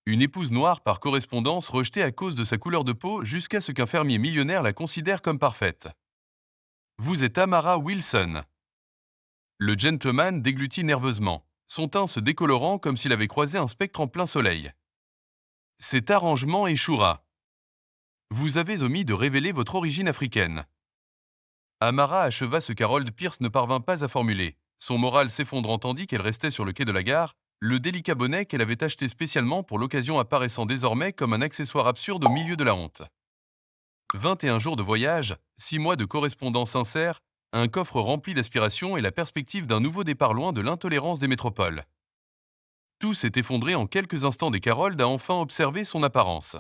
Une épouse noire par correspondance rejetée à cause de sa couleur de peau jusqu'à ce qu'un fermier millionnaire la considère comme parfaite. Vous êtes Amara Wilson. Le gentleman déglutit nerveusement, son teint se décolorant comme s'il avait croisé un spectre en plein soleil. Cet arrangement échouera. Vous avez omis de révéler votre origine africaine. Amara acheva ce qu'Harold Pierce ne parvint pas à formuler, son moral s'effondrant tandis qu'elle restait sur le quai de la gare, le délicat bonnet qu'elle avait acheté spécialement pour l'occasion apparaissant désormais comme un accessoire absurde au milieu de la honte. 21 jours de voyage, 6 mois de correspondance sincère, un coffre rempli d'aspirations et la perspective d'un nouveau départ loin de l'intolérance des métropoles. Tout s'est effondré en quelques instants dès qu'Harold a enfin observé son apparence.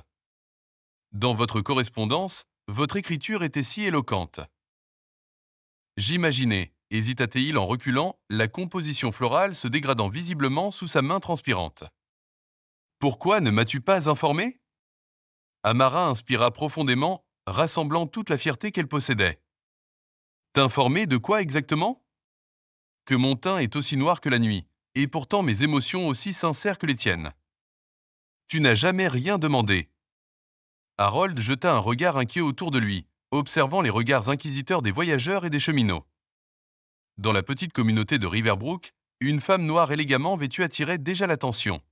Dans votre correspondance, votre écriture était si éloquente. J'imaginais, hésita-t-il en reculant, la composition florale se dégradant visiblement sous sa main transpirante. Pourquoi ne m'as-tu pas informé? Amara inspira profondément, rassemblant toute la fierté qu'elle possédait. T'informer de quoi exactement? Que mon teint est aussi noir que la nuit, et pourtant mes émotions aussi sincères que les tiennes. Tu n'as jamais rien demandé. Harold jeta un regard inquiet autour de lui, observant les regards inquisiteurs des voyageurs et des cheminots. Dans la petite communauté de Riverbrook, une femme noire élégamment vêtue attirait déjà l'attention.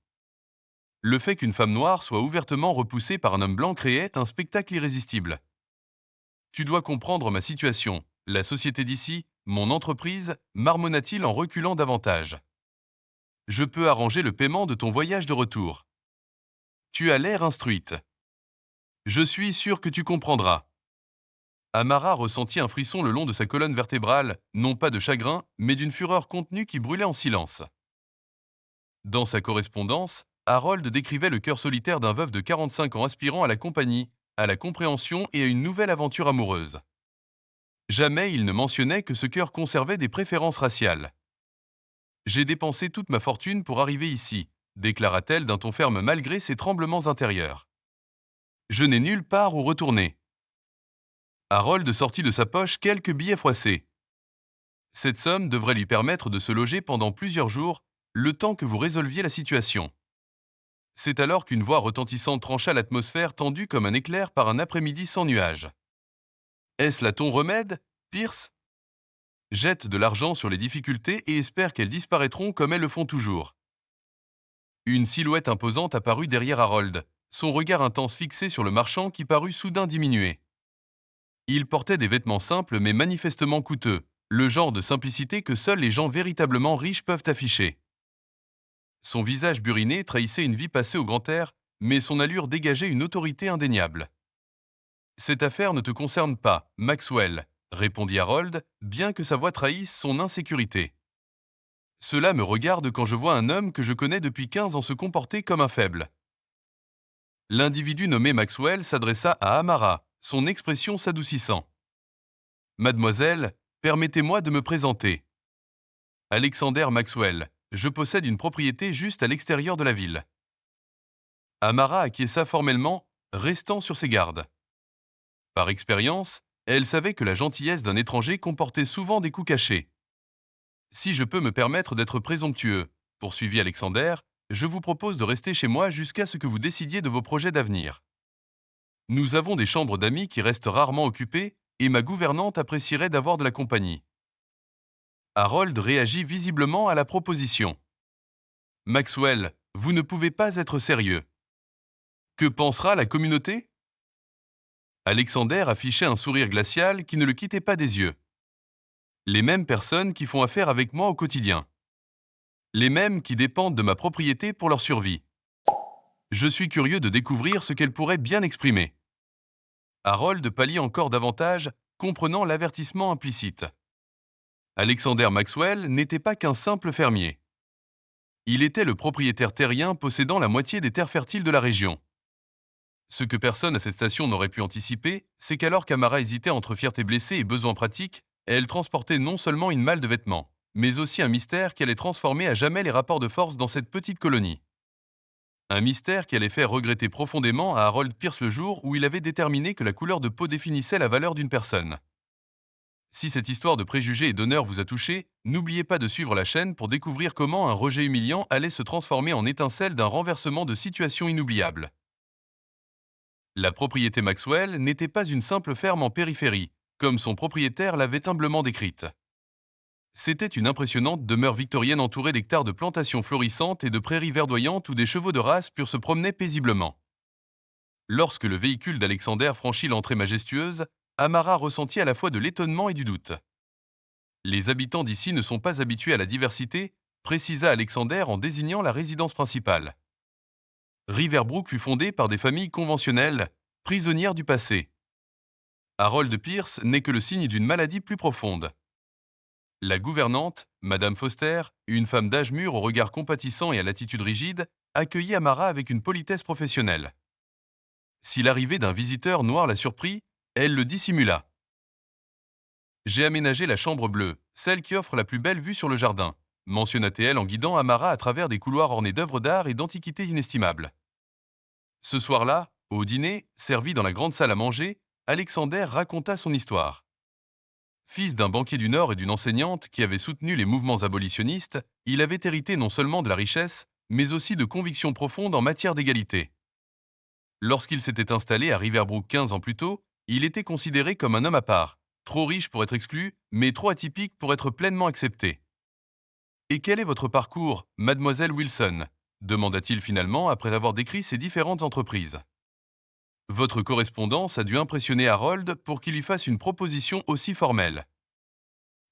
Le fait qu'une femme noire soit ouvertement repoussée par un homme blanc créait un spectacle irrésistible. Tu dois comprendre ma situation. La société d'ici, mon entreprise, marmonna-t-il en reculant davantage. Je peux arranger le paiement de ton voyage de retour. Tu as l'air instruite. Je suis sûr que tu comprendras. Amara ressentit un frisson le long de sa colonne vertébrale, non pas de chagrin, mais d'une fureur contenue qui brûlait en silence. Dans sa correspondance, Harold décrivait le cœur solitaire d'un veuf de 45 ans aspirant à la compagnie, à la compréhension et à une nouvelle aventure amoureuse. Jamais il ne mentionnait que ce cœur conservait des préférences raciales. J'ai dépensé toute ma fortune pour arriver ici, déclara-t-elle d'un ton ferme malgré ses tremblements intérieurs. Je n'ai nulle part où retourner. Harold sortit de sa poche quelques billets froissés. Cette somme devrait lui permettre de se loger pendant plusieurs jours, le temps que vous résolviez la situation. C'est alors qu'une voix retentissante trancha l'atmosphère tendue comme un éclair par un après-midi sans nuages. Est-ce là ton remède, Pierce? Jette de l'argent sur les difficultés et espère qu'elles disparaîtront comme elles le font toujours. Une silhouette imposante apparut derrière Harold, son regard intense fixé sur le marchand qui parut soudain diminuer. Il portait des vêtements simples mais manifestement coûteux, le genre de simplicité que seuls les gens véritablement riches peuvent afficher. Son visage buriné trahissait une vie passée au grand air, mais son allure dégageait une autorité indéniable. Cette affaire ne te concerne pas, Maxwell, répondit Harold, bien que sa voix trahisse son insécurité. Cela me regarde quand je vois un homme que je connais depuis 15 ans se comporter comme un faible. L'individu nommé Maxwell s'adressa à Amara, son expression s'adoucissant. Mademoiselle, permettez-moi de me présenter. Alexander Maxwell, je possède une propriété juste à l'extérieur de la ville. Amara acquiesça formellement, restant sur ses gardes. Par expérience, elle savait que la gentillesse d'un étranger comportait souvent des coups cachés. Si je peux me permettre d'être présomptueux, poursuivit Alexander, je vous propose de rester chez moi jusqu'à ce que vous décidiez de vos projets d'avenir. Nous avons des chambres d'amis qui restent rarement occupées et ma gouvernante apprécierait d'avoir de la compagnie. Harold réagit visiblement à la proposition. Maxwell, vous ne pouvez pas être sérieux. Que pensera la communauté? Alexander affichait un sourire glacial qui ne le quittait pas des yeux. Les mêmes personnes qui font affaire avec moi au quotidien. Les mêmes qui dépendent de ma propriété pour leur survie. Je suis curieux de découvrir ce qu'elle pourrait bien exprimer. Harold pâlit encore davantage, comprenant l'avertissement implicite. Alexander Maxwell n'était pas qu'un simple fermier. Il était le propriétaire terrien possédant la moitié des terres fertiles de la région. Ce que personne à cette station n'aurait pu anticiper, c'est qu'alors qu'Amara hésitait entre fierté blessée et besoins pratiques, elle transportait non seulement une malle de vêtements, mais aussi un mystère qui allait transformer à jamais les rapports de force dans cette petite colonie. Un mystère qui allait faire regretter profondément à Harold Pierce le jour où il avait déterminé que la couleur de peau définissait la valeur d'une personne. Si cette histoire de préjugés et d'honneur vous a touché, n'oubliez pas de suivre la chaîne pour découvrir comment un rejet humiliant allait se transformer en étincelle d'un renversement de situation inoubliable. La propriété Maxwell n'était pas une simple ferme en périphérie, comme son propriétaire l'avait humblement décrite. C'était une impressionnante demeure victorienne entourée d'hectares de plantations florissantes et de prairies verdoyantes où des chevaux de race purent se promener paisiblement. Lorsque le véhicule d'Alexander franchit l'entrée majestueuse, Amara ressentit à la fois de l'étonnement et du doute. Les habitants d'ici ne sont pas habitués à la diversité, précisa Alexander en désignant la résidence principale. Riverbrook fut fondée par des familles conventionnelles, prisonnières du passé. Harold Pierce n'est que le signe d'une maladie plus profonde. La gouvernante, Madame Foster, une femme d'âge mûr au regard compatissant et à l'attitude rigide, accueillit Amara avec une politesse professionnelle. Si l'arrivée d'un visiteur noir la surprit, elle le dissimula. J'ai aménagé la chambre bleue, celle qui offre la plus belle vue sur le jardin, mentionna-t-elle en guidant Amara à travers des couloirs ornés d'œuvres d'art et d'antiquités inestimables. Ce soir-là, au dîner, servi dans la grande salle à manger, Alexander raconta son histoire. Fils d'un banquier du Nord et d'une enseignante qui avait soutenu les mouvements abolitionnistes, il avait hérité non seulement de la richesse, mais aussi de convictions profondes en matière d'égalité. Lorsqu'il s'était installé à Riverbrook 15 ans plus tôt, il était considéré comme un homme à part, trop riche pour être exclu, mais trop atypique pour être pleinement accepté. Et quel est votre parcours, mademoiselle Wilson demanda-t-il finalement après avoir décrit ses différentes entreprises. Votre correspondance a dû impressionner Harold pour qu'il lui fasse une proposition aussi formelle.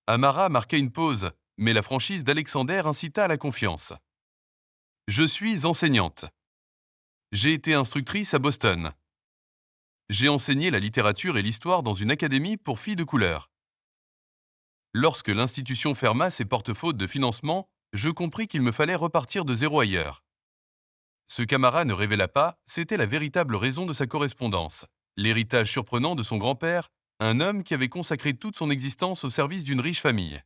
Amara marqua une pause, mais la franchise d'Alexander incita à la confiance. Je suis enseignante. J'ai été instructrice à Boston. J'ai enseigné la littérature et l'histoire dans une académie pour filles de couleur. Lorsque l'institution ferma ses portes fautes de financement, je compris qu'il me fallait repartir de zéro ailleurs. Ce qu'Amara ne révéla pas, c'était la véritable raison de sa correspondance, l'héritage surprenant de son grand-père, un homme qui avait consacré toute son existence au service d'une riche famille.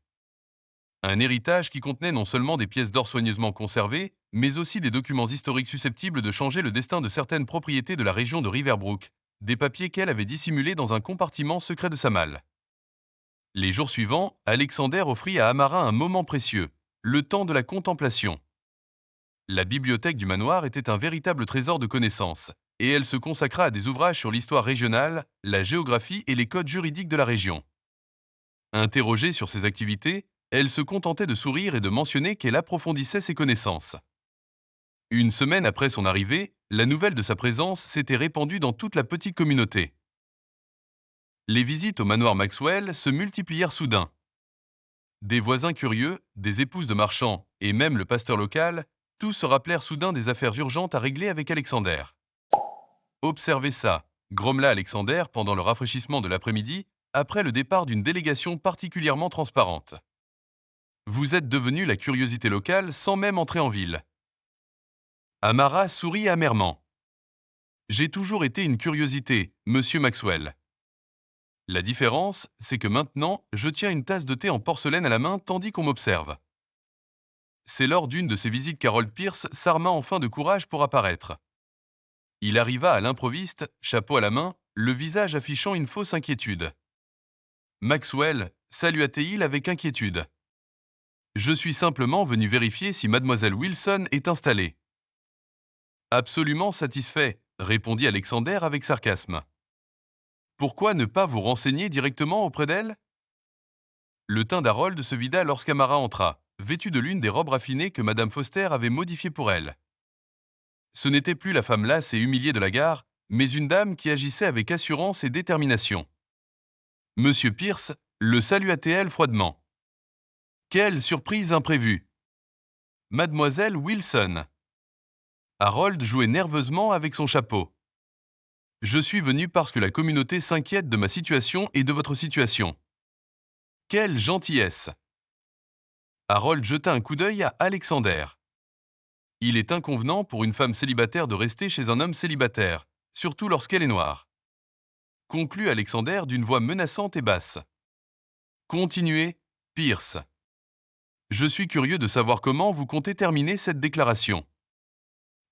Un héritage qui contenait non seulement des pièces d'or soigneusement conservées, mais aussi des documents historiques susceptibles de changer le destin de certaines propriétés de la région de Riverbrook, des papiers qu'elle avait dissimulés dans un compartiment secret de sa malle. Les jours suivants, Alexander offrit à Amara un moment précieux, le temps de la contemplation. La bibliothèque du manoir était un véritable trésor de connaissances, et elle se consacra à des ouvrages sur l'histoire régionale, la géographie et les codes juridiques de la région. Interrogée sur ses activités, elle se contentait de sourire et de mentionner qu'elle approfondissait ses connaissances. Une semaine après son arrivée, la nouvelle de sa présence s'était répandue dans toute la petite communauté. Les visites au manoir Maxwell se multiplièrent soudain. Des voisins curieux, des épouses de marchands et même le pasteur local, tous se rappelèrent soudain des affaires urgentes à régler avec Alexander. Observez ça, grommela Alexander pendant le rafraîchissement de l'après-midi, après le départ d'une délégation particulièrement transparente. Vous êtes devenu la curiosité locale sans même entrer en ville. Amara sourit amèrement. J'ai toujours été une curiosité, monsieur Maxwell. La différence, c'est que maintenant, je tiens une tasse de thé en porcelaine à la main tandis qu'on m'observe. C'est lors d'une de ces visites qu'Harold Pierce s'arma enfin de courage pour apparaître. Il arriva à l'improviste, chapeau à la main, le visage affichant une fausse inquiétude. Maxwell, salua-t-il avec inquiétude. Je suis simplement venu vérifier si mademoiselle Wilson est installée. Absolument satisfait, répondit Alexander avec sarcasme. Pourquoi ne pas vous renseigner directement auprès d'elle? Le teint d'Harold se vida lorsqu'Amara entra, vêtue de l'une des robes raffinées que madame Foster avait modifiées pour elle. Ce n'était plus la femme lasse et humiliée de la gare, mais une dame qui agissait avec assurance et détermination. Monsieur Pierce le salua-t-elle froidement. Quelle surprise imprévue! Mademoiselle Wilson. Harold jouait nerveusement avec son chapeau. Je suis venu parce que la communauté s'inquiète de ma situation et de votre situation. Quelle gentillesse! Harold jeta un coup d'œil à Alexander. Il est inconvenant pour une femme célibataire de rester chez un homme célibataire, surtout lorsqu'elle est noire. Conclut Alexander d'une voix menaçante et basse. Continuez, Pierce. Je suis curieux de savoir comment vous comptez terminer cette déclaration.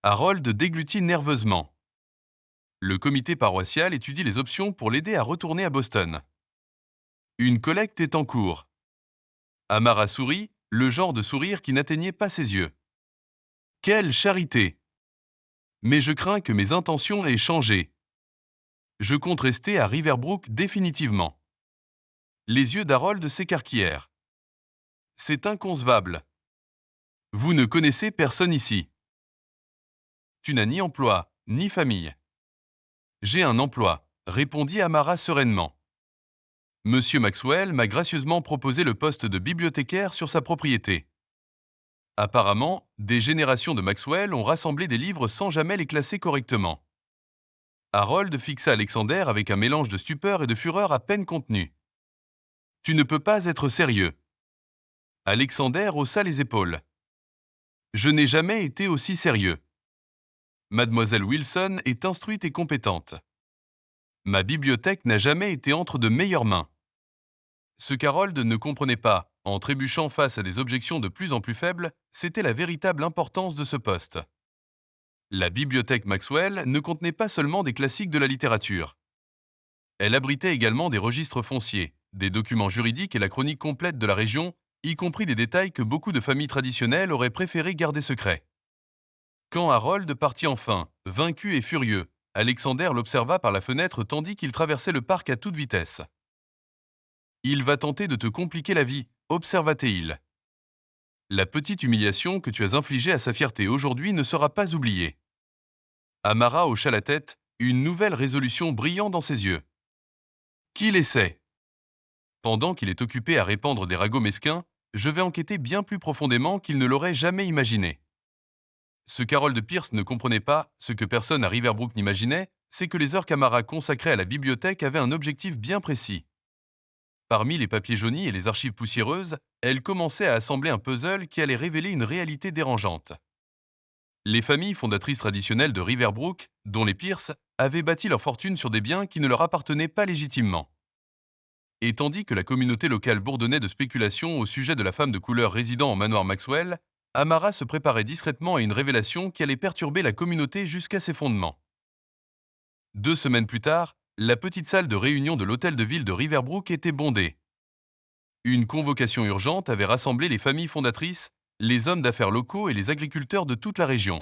Harold déglutit nerveusement. Le comité paroissial étudie les options pour l'aider à retourner à Boston. Une collecte est en cours. Amara sourit, le genre de sourire qui n'atteignait pas ses yeux. Quelle charité! Mais je crains que mes intentions aient changé. Je compte rester à Riverbrook définitivement. Les yeux d'Harold s'écarquillèrent. C'est inconcevable. Vous ne connaissez personne ici. Tu n'as ni emploi, ni famille. J'ai un emploi, répondit Amara sereinement. Monsieur Maxwell m'a gracieusement proposé le poste de bibliothécaire sur sa propriété. Apparemment, des générations de Maxwell ont rassemblé des livres sans jamais les classer correctement. Harold fixa Alexander avec un mélange de stupeur et de fureur à peine contenu. Tu ne peux pas être sérieux. Alexander haussa les épaules. Je n'ai jamais été aussi sérieux. Mademoiselle Wilson est instruite et compétente. Ma bibliothèque n'a jamais été entre de meilleures mains. Ce qu'Harold ne comprenait pas, en trébuchant face à des objections de plus en plus faibles, c'était la véritable importance de ce poste. La bibliothèque Maxwell ne contenait pas seulement des classiques de la littérature. Elle abritait également des registres fonciers, des documents juridiques et la chronique complète de la région, y compris des détails que beaucoup de familles traditionnelles auraient préféré garder secrets. Quand Harold partit enfin, vaincu et furieux, Alexander l'observa par la fenêtre tandis qu'il traversait le parc à toute vitesse. Il va tenter de te compliquer la vie, observa-t-il. La petite humiliation que tu as infligée à sa fierté aujourd'hui ne sera pas oubliée. Amara hocha la tête, une nouvelle résolution brillant dans ses yeux. Qu'il essaie. Pendant qu'il est occupé à répandre des ragots mesquins, je vais enquêter bien plus profondément qu'il ne l'aurait jamais imaginé. Ce qu'Harold Pierce ne comprenait pas, ce que personne à Riverbrook n'imaginait, c'est que les heures qu'Amara consacrait à la bibliothèque avaient un objectif bien précis. Parmi les papiers jaunis et les archives poussiéreuses, elle commençait à assembler un puzzle qui allait révéler une réalité dérangeante. Les familles fondatrices traditionnelles de Riverbrook, dont les Pierce, avaient bâti leur fortune sur des biens qui ne leur appartenaient pas légitimement. Et tandis que la communauté locale bourdonnait de spéculations au sujet de la femme de couleur résidant au manoir Maxwell, Amara se préparait discrètement à une révélation qui allait perturber la communauté jusqu'à ses fondements. 2 semaines plus tard, la petite salle de réunion de l'hôtel de ville de Riverbrook était bondée. Une convocation urgente avait rassemblé les familles fondatrices, les hommes d'affaires locaux et les agriculteurs de toute la région.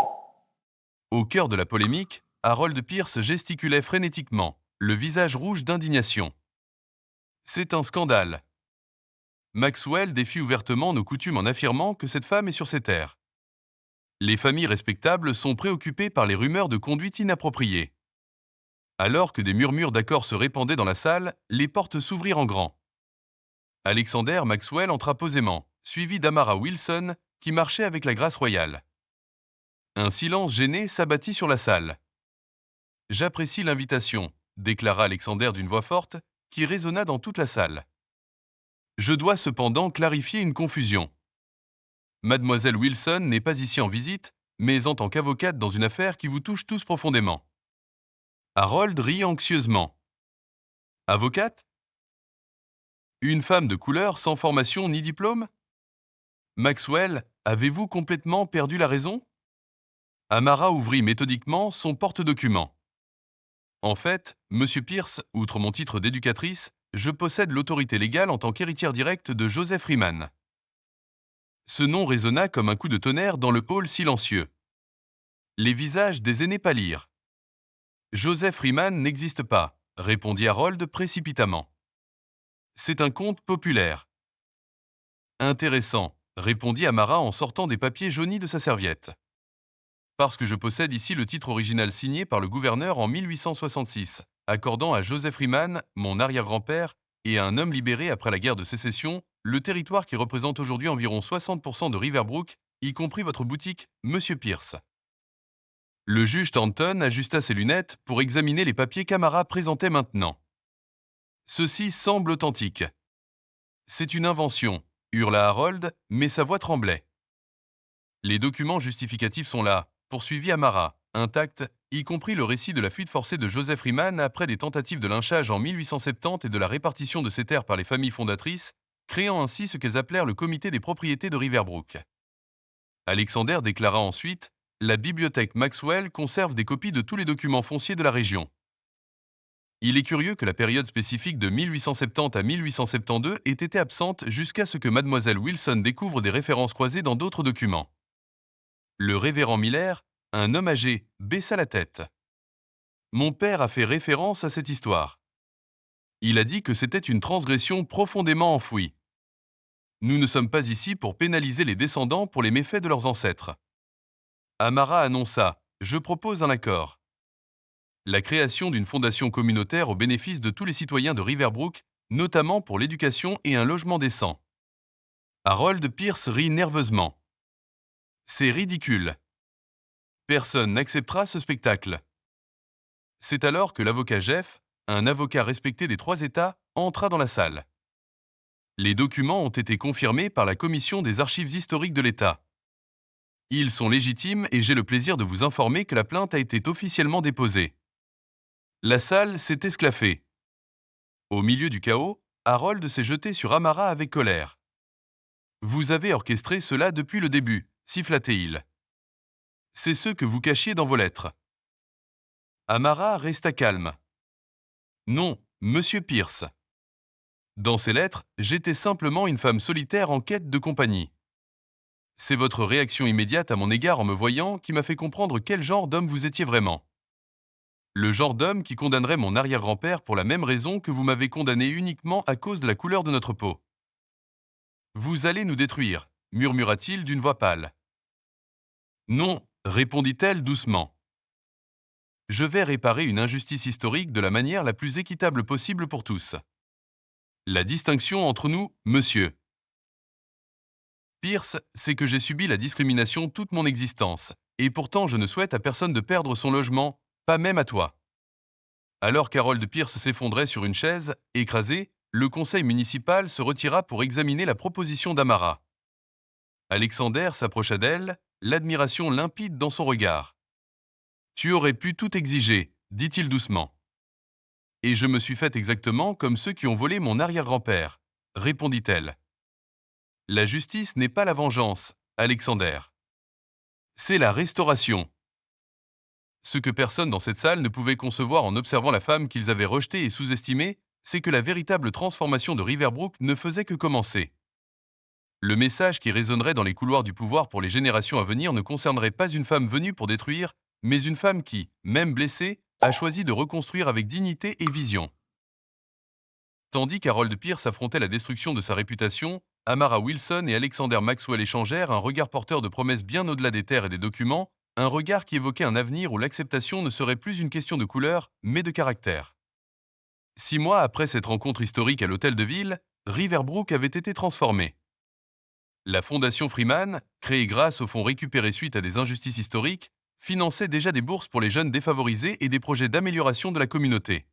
Au cœur de la polémique, Harold Pierce gesticulait frénétiquement, le visage rouge d'indignation. C'est un scandale. Maxwell défie ouvertement nos coutumes en affirmant que cette femme est sur ses terres. Les familles respectables sont préoccupées par les rumeurs de conduite inappropriée. Alors que des murmures d'accord se répandaient dans la salle, les portes s'ouvrirent en grand. Alexander Maxwell entra posément, suivi d'Amara Wilson, qui marchait avec la grâce royale. Un silence gêné s'abattit sur la salle. J'apprécie l'invitation, déclara Alexander d'une voix forte, qui résonna dans toute la salle. Je dois cependant clarifier une confusion. Mademoiselle Wilson n'est pas ici en visite, mais en tant qu'avocate dans une affaire qui vous touche tous profondément. Harold rit anxieusement. Avocate? Une femme de couleur sans formation ni diplôme? Maxwell, avez-vous complètement perdu la raison? Amara ouvrit méthodiquement son porte-document. En fait, Monsieur Pierce, outre mon titre d'éducatrice, je possède l'autorité légale en tant qu'héritière directe de Joseph Riemann. Ce nom résonna comme un coup de tonnerre dans le hall silencieux. Les visages des aînés pâlirent. Joseph Riemann n'existe pas, répondit Harold précipitamment. C'est un conte populaire. Intéressant, répondit Amara en sortant des papiers jaunis de sa serviette. Parce que je possède ici le titre original signé par le gouverneur en 1866, accordant à Joseph Riemann, mon arrière-grand-père, et à un homme libéré après la guerre de sécession, le territoire qui représente aujourd'hui environ 60% de Riverbrook, y compris votre boutique, Monsieur Pierce. Le juge Thornton ajusta ses lunettes pour examiner les papiers qu'Amara présentait maintenant. Ceci semble authentique. C'est une invention, hurla Harold, mais sa voix tremblait. Les documents justificatifs sont là, poursuivit Amara, intacts, y compris le récit de la fuite forcée de Joseph Riemann après des tentatives de lynchage en 1870 et de la répartition de ses terres par les familles fondatrices, créant ainsi ce qu'elles appelèrent le comité des propriétés de Riverbrook. Alexander déclara ensuite: La bibliothèque Maxwell conserve des copies de tous les documents fonciers de la région. Il est curieux que la période spécifique de 1870 à 1872 ait été absente jusqu'à ce que mademoiselle Wilson découvre des références croisées dans d'autres documents. Le révérend Miller, un homme âgé, baissa la tête. Mon père a fait référence à cette histoire. Il a dit que c'était une transgression profondément enfouie. Nous ne sommes pas ici pour pénaliser les descendants pour les méfaits de leurs ancêtres. Amara annonça: Je propose un accord. La création d'une fondation communautaire au bénéfice de tous les citoyens de Riverbrook, notamment pour l'éducation et un logement décent. Harold Pierce rit nerveusement. C'est ridicule. Personne n'acceptera ce spectacle. C'est alors que l'avocat Jeff, un avocat respecté des 3 États, entra dans la salle. Les documents ont été confirmés par la Commission des archives historiques de l'État. Ils sont légitimes et j'ai le plaisir de vous informer que la plainte a été officiellement déposée. La salle s'est esclaffée. Au milieu du chaos, Harold s'est jeté sur Amara avec colère. Vous avez orchestré cela depuis le début, siffla-t-il. C'est ce que vous cachiez dans vos lettres. Amara resta calme. Non, monsieur Pierce. Dans ces lettres, j'étais simplement une femme solitaire en quête de compagnie. C'est votre réaction immédiate à mon égard en me voyant qui m'a fait comprendre quel genre d'homme vous étiez vraiment. Le genre d'homme qui condamnerait mon arrière-grand-père pour la même raison que vous m'avez condamné uniquement à cause de la couleur de notre peau. Vous allez nous détruire, murmura-t-il d'une voix pâle. Non, répondit-elle doucement. Je vais réparer une injustice historique de la manière la plus équitable possible pour tous. La distinction entre nous, monsieur Pierce, c'est que j'ai subi la discrimination toute mon existence, et pourtant je ne souhaite à personne de perdre son logement, pas même à toi. Alors qu'Harold Pierce s'effondrait sur une chaise, écrasé, le conseil municipal se retira pour examiner la proposition d'Amara. Alexander s'approcha d'elle, l'admiration limpide dans son regard. Tu aurais pu tout exiger, dit-il doucement. Et je me suis fait exactement comme ceux qui ont volé mon arrière-grand-père, répondit-elle. La justice n'est pas la vengeance, Alexander. C'est la restauration. Ce que personne dans cette salle ne pouvait concevoir en observant la femme qu'ils avaient rejetée et sous-estimée, c'est que la véritable transformation de Riverbrook ne faisait que commencer. Le message qui résonnerait dans les couloirs du pouvoir pour les générations à venir ne concernerait pas une femme venue pour détruire, mais une femme qui, même blessée, a choisi de reconstruire avec dignité et vision. Tandis qu'Harold Pierce affrontait la destruction de sa réputation, Amara Wilson et Alexander Maxwell échangèrent un regard porteur de promesses bien au-delà des terres et des documents, un regard qui évoquait un avenir où l'acceptation ne serait plus une question de couleur, mais de caractère. 6 mois après cette rencontre historique à l'hôtel de ville, Riverbrook avait été transformé. La Fondation Freeman, créée grâce aux fonds récupérés suite à des injustices historiques, finançait déjà des bourses pour les jeunes défavorisés et des projets d'amélioration de la communauté.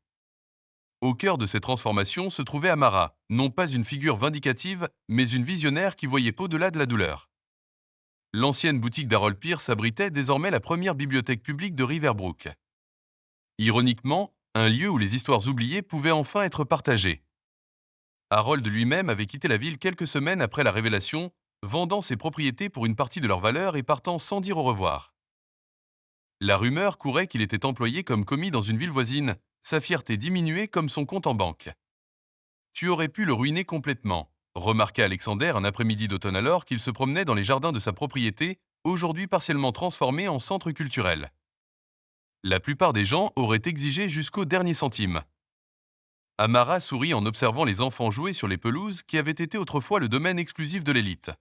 Au cœur de ces transformations se trouvait Amara, non pas une figure vindicative, mais une visionnaire qui voyait au-delà de la douleur. L'ancienne boutique d'Harold Pierce abritait désormais la première bibliothèque publique de Riverbrook. Ironiquement, un lieu où les histoires oubliées pouvaient enfin être partagées. Harold lui-même avait quitté la ville quelques semaines après la révélation, vendant ses propriétés pour une partie de leur valeur et partant sans dire au revoir. La rumeur courait qu'il était employé comme commis dans une ville voisine, sa fierté diminuait comme son compte en banque. Tu aurais pu le ruiner complètement, remarqua Alexander un après-midi d'automne alors qu'il se promenait dans les jardins de sa propriété, aujourd'hui partiellement transformée en centre culturel. La plupart des gens auraient exigé jusqu'au dernier centime. Amara sourit en observant les enfants jouer sur les pelouses qui avaient été autrefois le domaine exclusif de l'élite.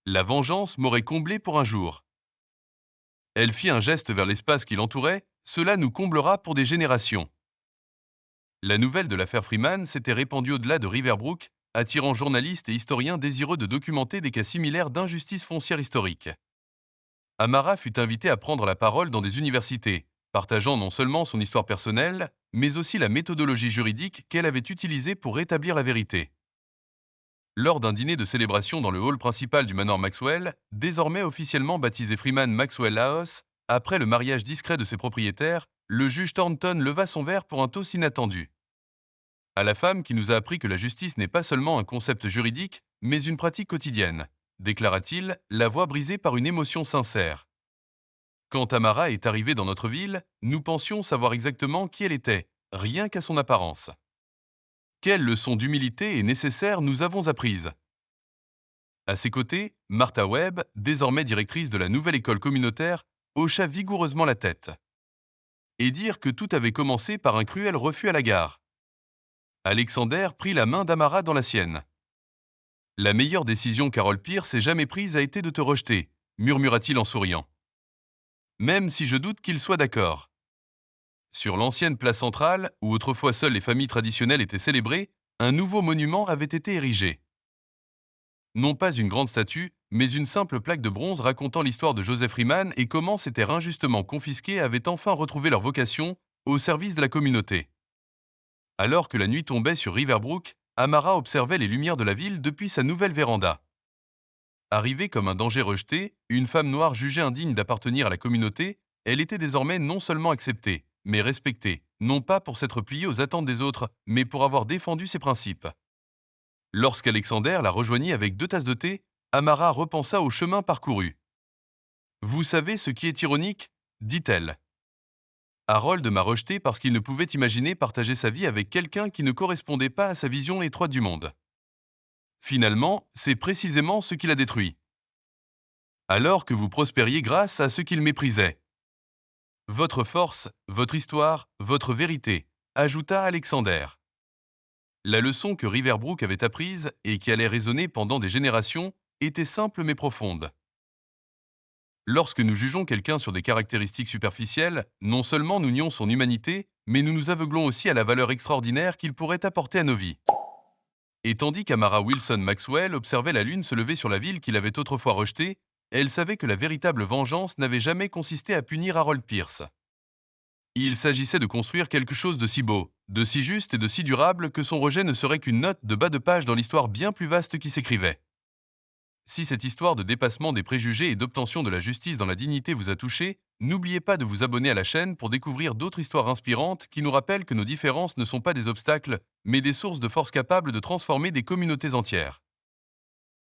La vengeance m'aurait comblé pour un jour. Elle fit un geste vers l'espace qui l'entourait, cela nous comblera pour des générations. La nouvelle de l'affaire Freeman s'était répandue au-delà de Riverbrook, attirant journalistes et historiens désireux de documenter des cas similaires d'injustice foncière historique. Amara fut invitée à prendre la parole dans des universités, partageant non seulement son histoire personnelle, mais aussi la méthodologie juridique qu'elle avait utilisée pour rétablir la vérité. Lors d'un dîner de célébration dans le hall principal du manoir Maxwell, désormais officiellement baptisé Freeman Maxwell House, après le mariage discret de ses propriétaires, le juge Thornton leva son verre pour un toast inattendu. À la femme qui nous a appris que la justice n'est pas seulement un concept juridique, mais une pratique quotidienne, déclara-t-il, la voix brisée par une émotion sincère. Quand Tamara est arrivée dans notre ville, nous pensions savoir exactement qui elle était, rien qu'à son apparence. Quelle leçon d'humilité et nécessaire nous avons apprises? À ses côtés, Martha Webb, désormais directrice de la nouvelle école communautaire, hocha vigoureusement la tête. Et dire que tout avait commencé par un cruel refus à la gare. Alexander prit la main d'Amara dans la sienne. La meilleure décision qu'Harold Pierce ait jamais prise a été de te rejeter, murmura-t-il en souriant. Même si je doute qu'il soit d'accord. Sur l'ancienne place centrale, où autrefois seules les familles traditionnelles étaient célébrées, un nouveau monument avait été érigé. Non pas une grande statue, mais une simple plaque de bronze racontant l'histoire de Joseph Riemann et comment ces terres injustement confisquées avaient enfin retrouvé leur vocation au service de la communauté. Alors que la nuit tombait sur Riverbrook, Amara observait les lumières de la ville depuis sa nouvelle véranda. Arrivée comme un danger rejeté, une femme noire jugée indigne d'appartenir à la communauté, elle était désormais non seulement acceptée, mais respectée, non pas pour s'être pliée aux attentes des autres, mais pour avoir défendu ses principes. Lorsqu'Alexander la rejoignit avec 2 tasses de thé, Amara repensa au chemin parcouru. Vous savez ce qui est ironique? Dit-elle. Harold m'a rejeté parce qu'il ne pouvait imaginer partager sa vie avec quelqu'un qui ne correspondait pas à sa vision étroite du monde. Finalement, c'est précisément ce qui l'a détruit. Alors que vous prospériez grâce à ce qu'il méprisait. Votre force, votre histoire, votre vérité, ajouta Alexander. La leçon que Riverbrook avait apprise et qui allait résonner pendant des générations était simple mais profonde. Lorsque nous jugeons quelqu'un sur des caractéristiques superficielles, non seulement nous nions son humanité, mais nous nous aveuglons aussi à la valeur extraordinaire qu'il pourrait apporter à nos vies. Et tandis qu'Amara Wilson Maxwell observait la lune se lever sur la ville qu'il avait autrefois rejetée, elle savait que la véritable vengeance n'avait jamais consisté à punir Harold Pierce. Il s'agissait de construire quelque chose de si beau, de si juste et de si durable que son rejet ne serait qu'une note de bas de page dans l'histoire bien plus vaste qui s'écrivait. Si cette histoire de dépassement des préjugés et d'obtention de la justice dans la dignité vous a touché, n'oubliez pas de vous abonner à la chaîne pour découvrir d'autres histoires inspirantes qui nous rappellent que nos différences ne sont pas des obstacles, mais des sources de force capables de transformer des communautés entières.